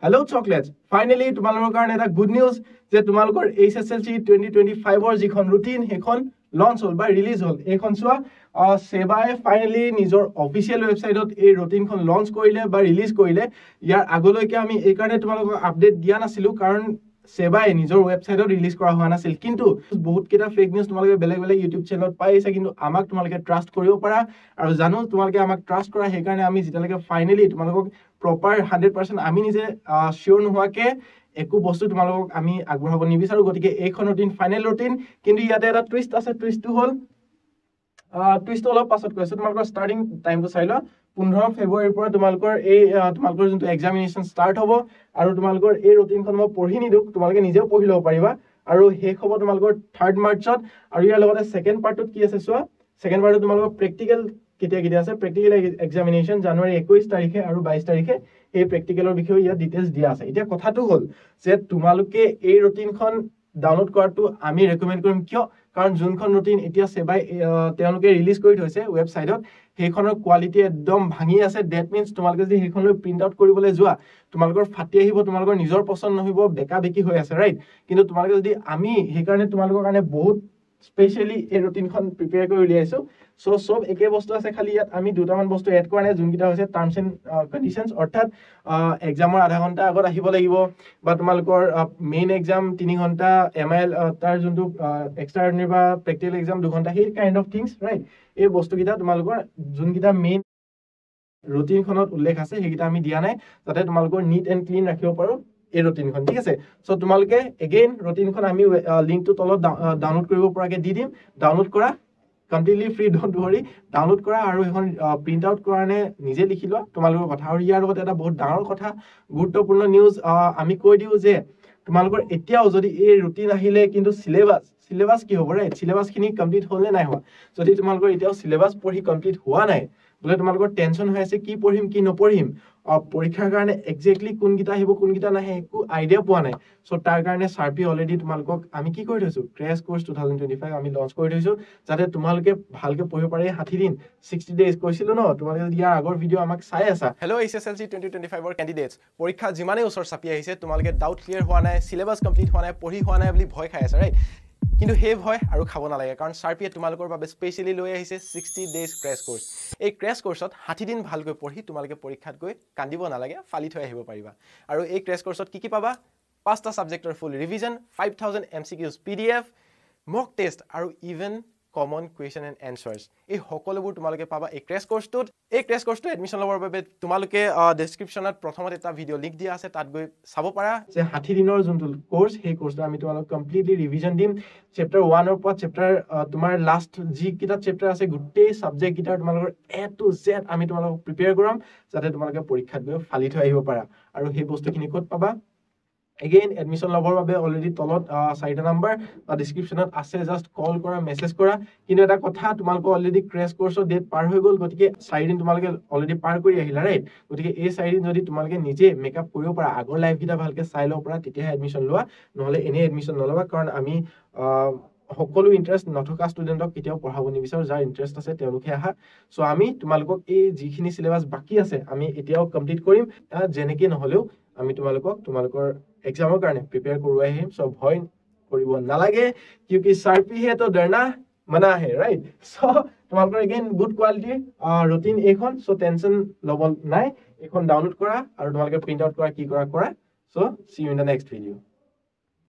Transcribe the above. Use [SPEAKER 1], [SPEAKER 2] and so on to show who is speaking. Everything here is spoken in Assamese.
[SPEAKER 1] Hello chocolates. Finally, তোমালোকৰ কাৰণে এটা good news যে তোমালোকৰ HSLC 2025 ৰ যিখন ৰুটিন হেখন লঞ্চ হ'ল বা ৰিলিজ হ'ল। এইখন চোৱা সেবাই ফাইনালি নিজৰ অফিচিয়েল ৱেবছাইটত এই ৰুটিনখন লঞ্চ কৰিলে বা ৰিলিজ কৰিলে। ইয়াৰ আগলৈকে আমি এই কাৰণে তোমালোকক আপডেট দিয়া নাছিলো কাৰণ সেবাই নিজৰ ৱেবছাইটত ৰিলিজ কৰা হোৱা নাছিল। কিন্তু বহুত কেইটা ফেক নিউজ তোমালোকে বেলেগ বেলেগ ইউটিউব চেনেলত পাইছে, কিন্তু আমাক তোমালোকে ট্ৰাষ্ট কৰিব পাৰা আৰু জানো তোমালোকে আমাক ট্ৰাষ্ট কৰা। সেইকাৰণে আমি যেতিয়ালৈকে ফাইনালি তোমালোকক প্ৰপাৰ 100% আমি নিজে শিওৰ নোহোৱাকে একো বস্তু তোমালোকক আমি আগবঢ়াব নিবিচাৰো। গতিকে এইখন ৰুটিন ফাইনেল ৰুটিন, কিন্তু ইয়াতে এটা টুইষ্ট আছে। টুইষ্টটো হ'ল টুইষ্টটো অলপ পাছত কৈছো। তোমালোকৰ ষ্টাৰ্টিং টাইমটো চাই লোৱা। 15 ফেব্ৰুৱাৰীৰ পৰা তোমালোকৰ যোনটো এক্সামিনেশ্যন ষ্টাৰ্ট হ'ব আৰু তোমালোকৰ এই ৰুটিনখন মই পঢ়ি নিদিওঁ, তোমালোকে নিজেও পঢ়ি ল'ব পাৰিবা। আৰু শেষ হ'ব তোমালোকৰ 3 মাৰ্চত। আৰু ইয়াৰ লগতে ছেকেণ্ড পাৰ্টটোত কি আছে চোৱা। ছেকেণ্ড পাৰ্টত তোমালোকৰ প্ৰেক্টিকেল কেতিয়া আছে। প্ৰেক্টিকেল এক্সামিনেশ্যন জানুৱাৰী 21 তাৰিখে আৰু 22 তাৰিখে এই প্ৰেক্টিকেলৰ বিষয়ে ইয়াত ডিটেইলছ দিয়া আছে। এতিয়া কথাটো হ'ল যে তোমালোকে এই ৰুটিনখন ডাউনলোড কৰাটো আমি ৰেকমেণ্ড কৰিম। কিয়? কাৰণ যোনখন ৰুটিন এতিয়া সেবাই তেওঁলোকে ৰিলিজ কৰি থৈছে ৱেবছাইটত, সেইখনৰ কোৱালিটি একদম ভাঙি আছে। ডেট মিনছ তোমালোকে যদি সেইখনলৈ প্ৰিণ্ট আউট কৰিবলৈ যোৱা, তোমালোকৰ ফাটি আহিব, তোমালোকৰ নিজৰ পচন্দ নহব, বেকা বেকি হৈ আছে, ৰাইট? কিন্তু তোমালোকে যদি আমি সেইকাৰণে তোমালোকৰ কাৰণে বহুত স্পেচিয়েলি এই ৰুটিনখন প্ৰিপেয়াৰ কৰি উলিয়াইছো। সব একে বস্তু আছে, খালি ইয়াত আমি দুটামান বস্তু এড কৰা নাই, যোনকেইটা হৈছে টাৰ্মছ এণ্ড কণ্ডিশ্যনছ। অৰ্থাৎ এক্সামৰ আধা ঘণ্টা আগত আহিব লাগিব, বা তোমালোকৰ মেইন এক্সাম 3 ঘণ্টা, MIL তাৰ যোনটো এক্সট্ৰা অৰ্ডিনেৰী বা প্ৰেক্টিকেল এক্সাম 2 ঘণ্টা, সেই কাইণ্ড অফ থিংছ, ৰাইট? এই বস্তুকেইটা তোমালোকৰ যোনকেইটা মেইন ৰুটিনখনত উল্লেখ আছে সেইকেইটা আমি দিয়া নাই, যাতে তোমালোকৰ নিট এণ্ড ক্লিন ৰাখিব পাৰো এই ৰুটিনখন, ঠিক আছে? সো তোমালোকে এগেইন ৰুটিনখন আমি লিংকটো তলত ডাউনলোড কৰিব পৰাকে দি দিম। ডাউনলোড কৰা, completely free, don't worry. Download কৰা আৰু এখন প্ৰিণ্ট আউট কৰাৰ নে নিজে লিখি লোৱা, তোমালোকৰ কথা। আৰু ইয়াৰ লগতে এটা বহুত ডাঙৰ কথা, গুৰুত্বপূৰ্ণ নিউজ আমি কৈ দিওঁ যে তোমালোকৰ এতিয়াও যদি এই ৰুটিন আহিলে কিন্তু চিলেবাছ কি হ'ব, ৰাইট? চিলেবাছখিনি কমপ্লিট হ'ল নে নাই হোৱা? যদি তোমালোকৰ এতিয়াও চিলেবাছ পঢ়ি কমপ্লিট হোৱা নাই, বোলে তোমালোকৰ টেনশ্যন হৈ আছে কি পঢ়িম কি নপঢ়িম, পৰীক্ষাৰ কাৰণে একজেক্টলি কোনকেইটা আহিব কোনকেইটা নাহে একো আইডিয়া পোৱা নাই। সো তাৰ কাৰণে চাৰ্পি অলৰেডি তোমালোকক আমি কি কৰি থৈছো, ক্ৰেছ কোৰ্চ 2025 আমি লঞ্চ কৰি থৈছো, যাতে তোমালোকে ভালকে পঢ়িব পাৰে। 60 দিন 60 ডেজ কৈছিলো ন, তোমালোকে যদি ইয়াৰ আগৰ ভিডিঅ' আমাক চাই আছা। হেল্ল' HSLC 2025 কেণ্ডিডেটছ, পৰীক্ষা যিমানেই ওচৰ চাপি আহিছে, তোমালোকে ডাউট ক্লিয়াৰ হোৱা নাই, চিলেবাছ কমপ্লিট হোৱা নাই, পঢ়ি হোৱা নাই বুলি ভয় খাই আছে, ৰাইট? কিন্তু সেই ভয় আৰু খাব নালাগে, কাৰণ চাৰ্পিয়ে তোমালোকৰ বাবে স্পেচিয়েলি লৈ আহিছে 60 ডেজ ক্ৰেছ কোৰ্চ। এই ক্ৰেছ কোৰ্চত 60 দিন ভালকৈ পঢ়ি তোমালোকে পৰীক্ষাত গৈ কান্দিব নালাগে, ফালি থৈ আহিব পাৰিবা। আৰু এই ক্ৰেছ কোৰ্চত কি পাবা? 5টা ছাবজেক্টৰ ফুল ৰিভিজন, 5000 MCQs PDF, মক টেষ্ট আৰু even common question and answers. এই সকলোবোৰ তোমালোকে পাবা এই ক্ৰেছ কোৰ্চটোত। এই ক্ৰেছ কোৰ্চটো এডমিশ্যন ল'বৰ বাবে তোমালোকে ডেছক্ৰিপশ্যনত প্ৰথমতে এটা ভিডিঅ' লিংক দিয়া আছে, তাত গৈ চাব পাৰা যে 60 দিনৰ যোনটো কোৰ্চ, সেই কোৰ্চটো আমি তোমালোকক কমপ্লিটলি ৰিভিজন দিম। চেপ্টাৰ 1ৰ পৰা চেপ্টাৰ তোমাৰ লাষ্ট যিকেইটা চেপ্টাৰ আছে, গোটেই ছাবজেক্টকেইটাৰ তোমালোকৰ A to Z আমি তোমালোকক প্ৰিপেয়াৰ কৰাম, যাতে তোমালোকে পৰীক্ষাত গৈ ফালি থৈ আহিব পাৰা। আৰু সেই বস্তুখিনি ক'ত পাবা? এগেইন এডমিশ্যন ল'বৰ বাবে অলৰেডি তলত 4টা নাম্বাৰ ডিছক্ৰিপশ্যনত আছে, জাষ্ট কল কৰা, মেছেজ কৰা। কিন্তু এটা কথা, তোমালোকৰ অলৰেডি ক্ৰেছ কোৰ্চৰ ডেট পাৰ হৈ গ'ল, গতিকে 4 দিন তোমালোকে অলৰেডি পাৰ কৰি আহিলা, ৰাইট? গতিকে এই 4 দিন যদি তোমালোকে নিজে মেকআপ কৰিব পাৰা, আগৰ লাইফকেইটা ভালকে চাই ল'ব পাৰা, তেতিয়াহে এডমিশ্যন লোৱা, নহ'লে এনেই এডমিশ্যন নল'বা। কাৰণ আমি সকলো ইণ্টাৰেষ্ট নথকা ষ্টুডেণ্টক কেতিয়াও পঢ়াব নিবিচাৰো, যাৰ ইণ্টাৰেষ্ট আছে তেওঁলোকে আহা। চ' আমি তোমালোকক এই যিখিনি চিলেবাছ বাকী আছে আমি এতিয়াও কমপ্লিট কৰিম, যেনেকৈ নহ'লেও আমি তোমালোকৰ এক্সামৰ কাৰণে প্ৰিপেয়াৰ কৰোৱাই আহিম। চ' ভয় কৰিব নালাগে, কিউকি চাৰ্পি হে তো ডৰনা মানা হে, ৰাইট? চ' তোমালোকৰ এগেইন গুড কোৱালিটিৰ ৰুটিন এইখন। চ' টেনশ্যন ল'ব নাই, এইখন ডাউনলোড কৰা আৰু তোমালোকে প্ৰিণ্ট আউট কৰা, কি কৰা। So' see you in the next video'.